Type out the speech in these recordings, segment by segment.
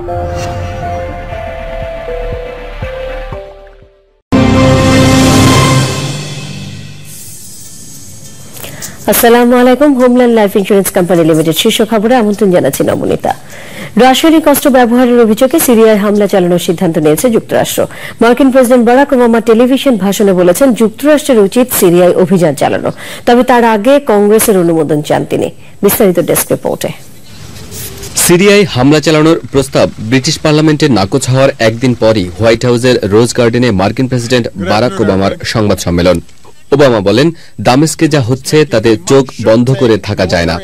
আসসালামু আলাইকুম। Homeland life insurance company limited শীর্ষ খবরে আমন্ত্রণ জানাচ্ছি নমনীতা। রাসায়নিক অস্ত্র ব্যবহারের অভিযোগে সিরিয়ায় হামলা চালানোর সিদ্ধান্ত নিয়েছে যুক্তরাষ্ট্র। মার্কিন প্রেসিডেন্ট বারাক ওবামা টেলিভিশন ভাষণে বলেছেন যুক্তরাষ্ট্রের উচিত সিরিয়ায় অভিযান চালানো, তবে তার আগে কংগ্রেসের অনুমোদন চান তিনি। বিস্তারিত ডেস্ক রিপোর্টে। সিরিয়ায় হামলা চালানোর প্রস্তাব ব্রিটিশ পার্লামেন্টে নাকচ হওয়ার একদিন পরই হোয়াইট হাউসের রোজ গার্ডেনে মার্কিন প্রেসিডেন্ট বারাক ওবামার সংবাদ সম্মেলন। ওবামা বলেন, দামেস্কে যা হচ্ছে তাতে চোখ বন্ধ করে থাকা যায় না।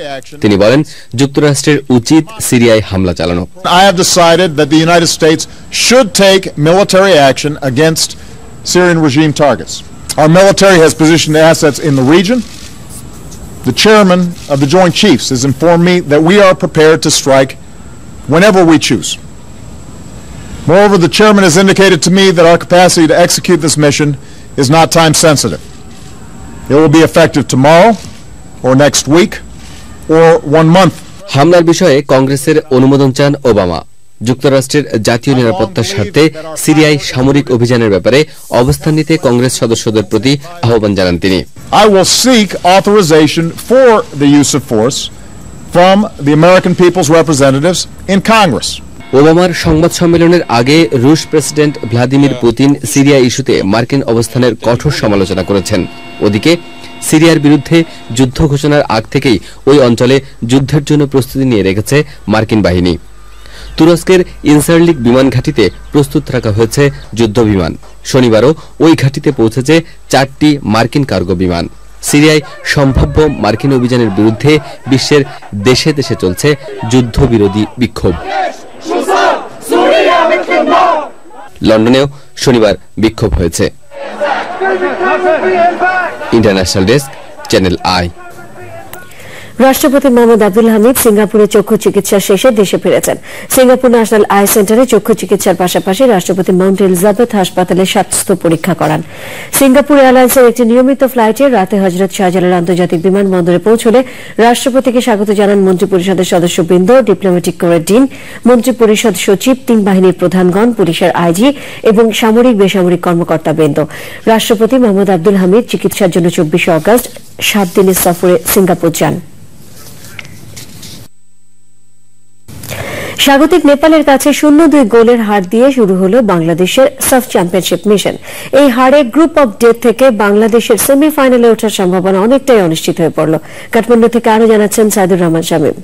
তিনি বলেন, যুক্তরাষ্ট্রের উচিত সিরিয়ায় হামলা চালানো। I have decided that the United States should take military action against Syrian regime targets. Our military has positioned assets in the region. The chairman of the Joint Chiefs has informed me that we are prepared to strike whenever we choose. Moreover, the chairman has indicated to me that our capacity to execute this mission is not time sensitive. It will be effective tomorrow or next week or 1 month. হামলার বিষয়ে কংগ্রেসের অনুমোদন চান Obama. যুক্তরাষ্ট্রের জাতীয় নিরাপত্তার স্বার্থে সিরিয়ায় সামরিক অভিযানের ব্যাপারে অবস্থান নিতে কংগ্রেস সদস্যদের প্রতি আহ্বান জানান তিনি। I will seek authorization for the use of force from the American people's representatives in Congress. ওবামার সংবাদ সম্মেলনের আগে রুশ প্রেসিডেন্ট ভ্লাদিমির পুতিন সিরিয়া ইস্যুতে মার্কিন অবস্থানের কঠোর সমালোচনা করেছেন। ওদিকে সিরিয়ার বিরুদ্ধে যুদ্ধ ঘোষণার আগ থেকেই ওই অঞ্চলে যুদ্ধের জন্য প্রস্তুতি নিয়ে রেখেছে মার্কিন বাহিনী। তুরস্কের ইনসারলিক বিমান ঘাঁটিতে প্রস্তুত রাখা হয়েছে যুদ্ধ বিমান। শনিবারও ওই ঘাঁটিতে পৌঁছেছে 4টি মার্কিন কার্গো বিমান। সিরিয়ায় সম্ভাব্য মার্কিন অভিযানের বিরুদ্ধে বিশ্বের দেশে দেশে চলছে যুদ্ধবিরোধী বিক্ষোভ। লন্ডনেও শনিবার বিক্ষোভ হয়েছে। International desk, channel I. রাষ্ট্রপতি মোহাম্মদ আব্দুল হামিদ সিঙ্গাপুরে চক্ষু চিকিৎসা শেষে দেশে ফিরেছেন। সিঙ্গাপুর ন্যাশনাল আই সেন্টারে চক্ষু চিকিৎসার পাশাপাশি রাষ্ট্রপতি মাউন্ট এলিজাবেথ হাসপাতালে স্বাস্থ্য পরীক্ষা করান। সিঙ্গাপুর এয়ারলাইন্সের একটি নিয়মিত ফ্লাইটে রাতে হজরত শাহজালাল আন্তর্জাতিক বিমানবন্দরে পৌঁছলে রাষ্ট্রপতিকে স্বাগত জানান মন্ত্রিপরিষদের সদস্যবৃন্দ, ডিপ্লোম্যাটিক কোরের ডিন, মন্ত্রিপরিষদ সচিব, 3 বাহিনীর প্রধানগণ, পুলিশের আইজি এবং সামরিক বেসামরিক কর্মকর্তাবৃন্দ। রাষ্ট্রপতি মোহাম্মদ আব্দুল হামিদ চিকিৎসার জন্য 24 আগস্ট 7 দিনের সফরে সিঙ্গাপুর যান। স্বাগতিক নেপালের কাছে 0-2 গোলের হার দিয়ে শুরু হল বাংলাদেশের সাফ চ্যাম্পিয়নশিপ মিশন। এই হারে গ্রুপ অফ ডেথ থেকে বাংলাদেশের সেমিফাইনালে ওঠার সম্ভাবনা অনেকটাই অনিশ্চিত হয়ে পড়ল। কাঠমান্ডু থেকে আরো জানাচ্ছেন সাইদুর রহমান শামীম।